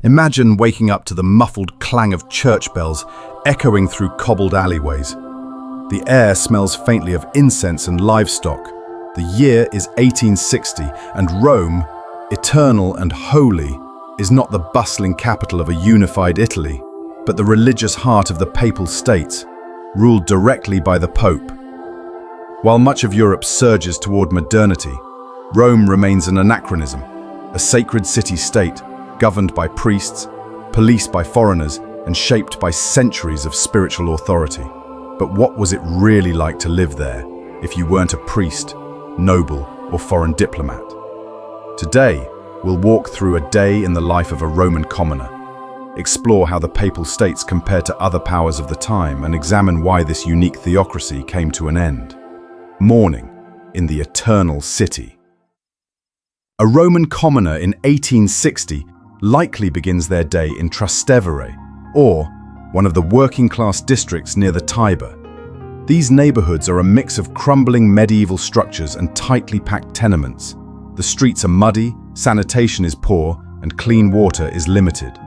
Imagine waking up to the muffled clang of church bells echoing through cobbled alleyways. The air smells faintly of incense and livestock. The year is 1860, and Rome, eternal and holy, is not the bustling capital of a unified Italy, but the religious heart of the Papal States, ruled directly by the Pope. While much of Europe surges toward modernity, Rome remains an anachronism, a sacred city-state governed by priests, policed by foreigners, and shaped by centuries of spiritual authority. But what was it really like to live there if you weren't a priest, noble, or foreign diplomat? Today, we'll walk through a day in the life of a Roman commoner, explore how the Papal States compared to other powers of the time, and examine why this unique theocracy came to an end. Morning in the Eternal City. A Roman commoner in 1860 likely begins their day in Trastevere, or one of the working-class districts near the Tiber. These neighborhoods are a mix of crumbling medieval structures and tightly packed tenements. The streets are muddy, sanitation is poor, and clean water is limited.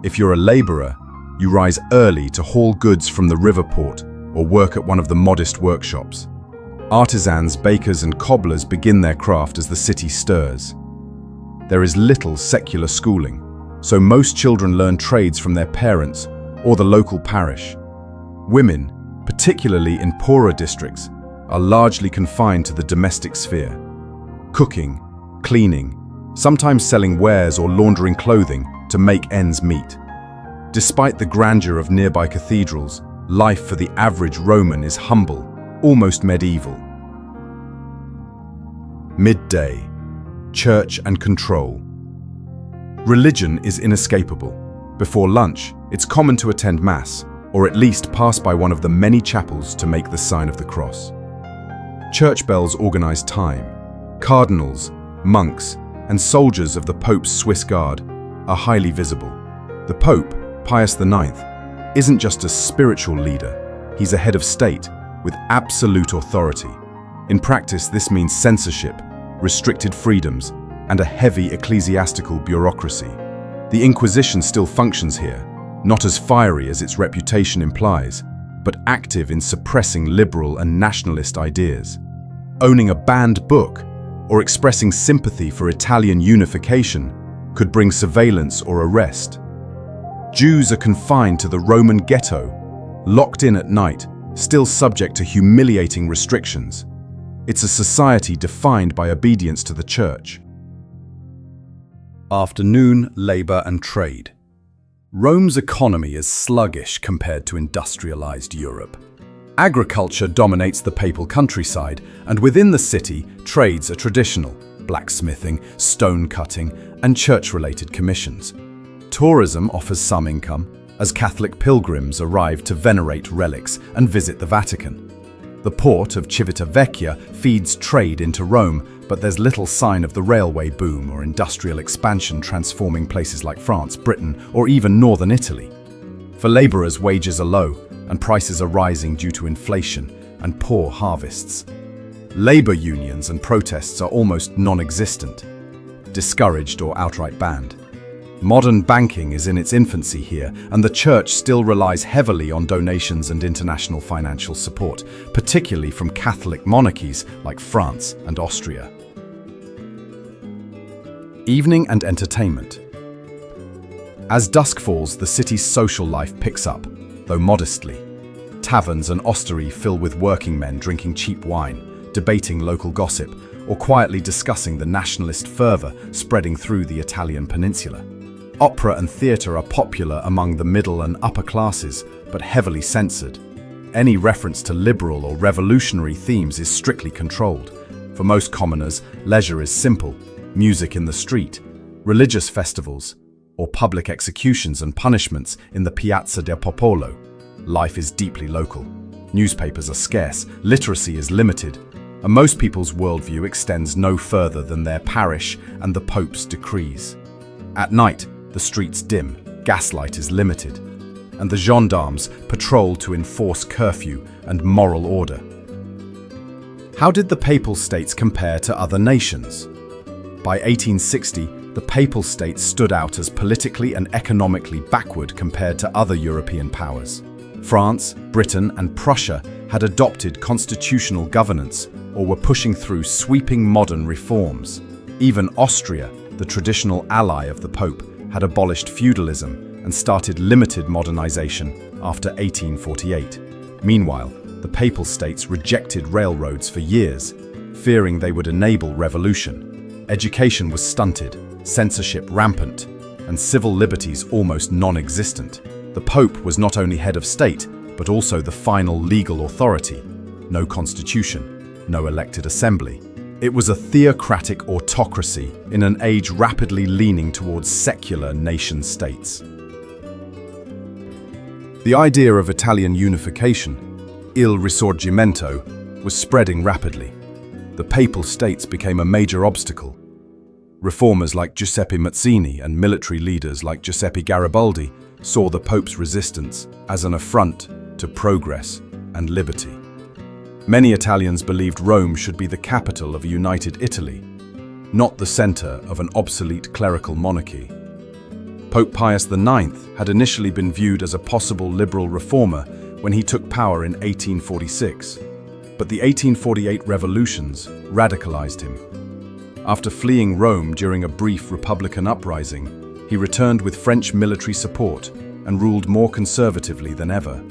If you're a laborer, you rise early to haul goods from the river port or work at one of the modest workshops. Artisans, bakers, and cobblers begin their craft as the city stirs. There is little secular schooling, so most children learn trades from their parents or the local parish. Women, particularly in poorer districts, are largely confined to the domestic sphere. Cooking, cleaning, sometimes selling wares or laundering clothing to make ends meet. Despite the grandeur of nearby cathedrals, life for the average Roman is humble, almost medieval. Midday. Church and control. Religion is inescapable. Before lunch, it's common to attend Mass, or at least pass by one of the many chapels to make the sign of the cross. Church bells organize time. Cardinals, monks, and soldiers of the Pope's Swiss Guard are highly visible. The Pope, Pius IX, isn't just a spiritual leader, he's a head of state with absolute authority. In practice, this means censorship, restricted freedoms, and a heavy ecclesiastical bureaucracy. The Inquisition still functions here, not as fiery as its reputation implies, but active in suppressing liberal and nationalist ideas. Owning a banned book or expressing sympathy for Italian unification could bring surveillance or arrest. Jews are confined to the Roman ghetto, locked in at night, still subject to humiliating restrictions. It's a society defined by obedience to the church. Afternoon, labor and trade. Rome's economy is sluggish compared to industrialized Europe. Agriculture dominates the papal countryside, and within the city, trades are traditional: blacksmithing, stone cutting, and church-related commissions. Tourism offers some income, as Catholic pilgrims arrive to venerate relics and visit the Vatican. The port of Civitavecchia feeds trade into Rome, but there's little sign of the railway boom or industrial expansion transforming places like France, Britain, or even northern Italy. For laborers, wages are low, and prices are rising due to inflation and poor harvests. Labor unions and protests are almost non-existent, discouraged or outright banned. Modern banking is in its infancy here, and the church still relies heavily on donations and international financial support, particularly from Catholic monarchies like France and Austria. Evening and entertainment. As dusk falls, the city's social life picks up, though modestly. Taverns and osterie fill with working men drinking cheap wine, debating local gossip, or quietly discussing the nationalist fervor spreading through the Italian peninsula. Opera and theatre are popular among the middle and upper classes, but heavily censored. Any reference to liberal or revolutionary themes is strictly controlled. For most commoners, leisure is simple: music in the street, religious festivals, or public executions and punishments in the Piazza del Popolo. Life is deeply local. Newspapers are scarce, literacy is limited, and most people's worldview extends no further than their parish and the Pope's decrees. At night, the streets dim, gaslight is limited, and the gendarmes patrol to enforce curfew and moral order. How did the Papal States compare to other nations? By 1860, the Papal States stood out as politically and economically backward compared to other European powers. France, Britain, and Prussia had adopted constitutional governance or were pushing through sweeping modern reforms. Even Austria, the traditional ally of the Pope, had abolished feudalism and started limited modernization after 1848. Meanwhile, the Papal States rejected railroads for years, fearing they would enable revolution. Education was stunted, censorship rampant, and civil liberties almost non-existent. The Pope was not only head of state, but also the final legal authority. No constitution, no elected assembly. It was a theocratic autocracy in an age rapidly leaning towards secular nation-states. The idea of Italian unification, Il Risorgimento, was spreading rapidly. The Papal States became a major obstacle. Reformers like Giuseppe Mazzini and military leaders like Giuseppe Garibaldi saw the Pope's resistance as an affront to progress and liberty. Many Italians believed Rome should be the capital of a united Italy, not the center of an obsolete clerical monarchy. Pope Pius IX had initially been viewed as a possible liberal reformer when he took power in 1846, but the 1848 revolutions radicalized him. After fleeing Rome during a brief Republican uprising, he returned with French military support and ruled more conservatively than ever.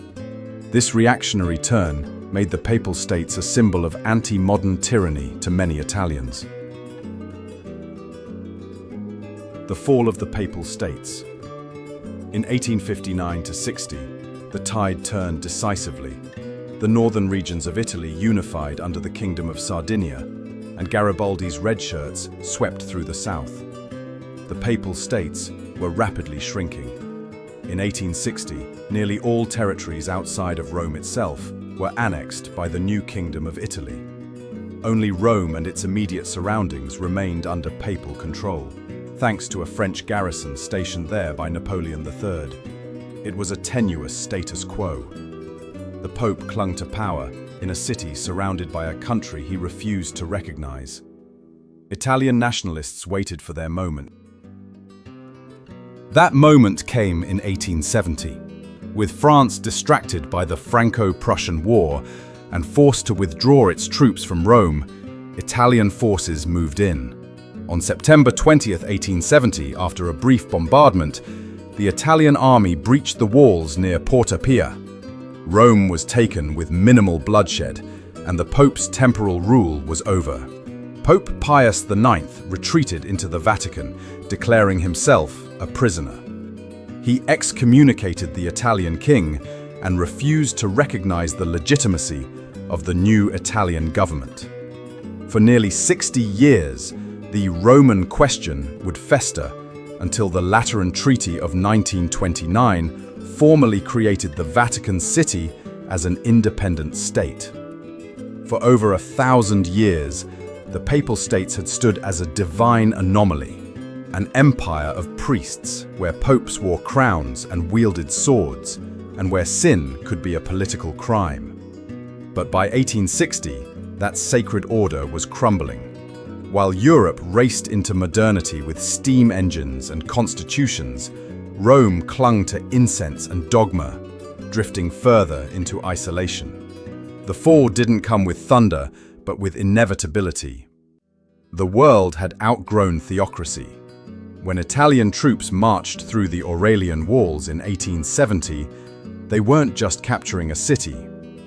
This reactionary turn made the Papal States a symbol of anti-modern tyranny to many Italians. The fall of the Papal States. In 1859–60, the tide turned decisively. The northern regions of Italy unified under the Kingdom of Sardinia, and Garibaldi's red shirts swept through the south. The Papal States were rapidly shrinking. In 1860, nearly all territories outside of Rome itself were annexed by the new Kingdom of Italy. Only Rome and its immediate surroundings remained under papal control, thanks to a French garrison stationed there by Napoleon III. It was a tenuous status quo. The Pope clung to power in a city surrounded by a country he refused to recognize. Italian nationalists waited for their moment. That moment came in 1870. With France distracted by the Franco-Prussian War and forced to withdraw its troops from Rome, Italian forces moved in. On September 20th, 1870, after a brief bombardment, the Italian army breached the walls near Porta Pia. Rome was taken with minimal bloodshed, and the Pope's temporal rule was over. Pope Pius IX retreated into the Vatican, declaring himself a prisoner. He excommunicated the Italian king and refused to recognize the legitimacy of the new Italian government. For nearly 60 years, the Roman question would fester until the Lateran Treaty of 1929 formally created the Vatican City as an independent state. For over 1,000 years, the Papal States had stood as a divine anomaly, an empire of priests where popes wore crowns and wielded swords, and where sin could be a political crime. But by 1860, that sacred order was crumbling. While Europe raced into modernity with steam engines and constitutions, Rome clung to incense and dogma, drifting further into isolation. The fall didn't come with thunder, but with inevitability. The world had outgrown theocracy. When Italian troops marched through the Aurelian Walls in 1870, they weren't just capturing a city,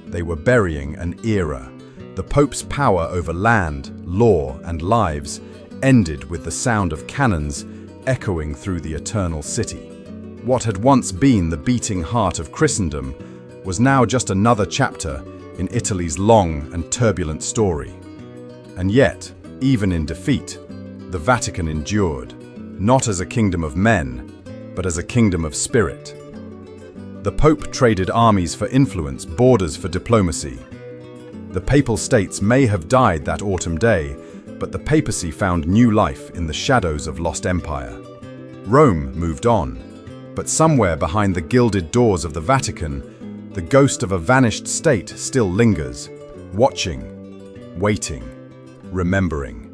they were burying an era. The Pope's power over land, law, and lives ended with the sound of cannons echoing through the eternal city. What had once been the beating heart of Christendom was now just another chapter in Italy's long and turbulent story. And yet, even in defeat, the Vatican endured, not as a kingdom of men, but as a kingdom of spirit. The Pope traded armies for influence, borders for diplomacy. The Papal States may have died that autumn day, but the papacy found new life in the shadows of lost empire. Rome moved on, but somewhere behind the gilded doors of the Vatican, the ghost of a vanished state still lingers, watching, waiting, remembering.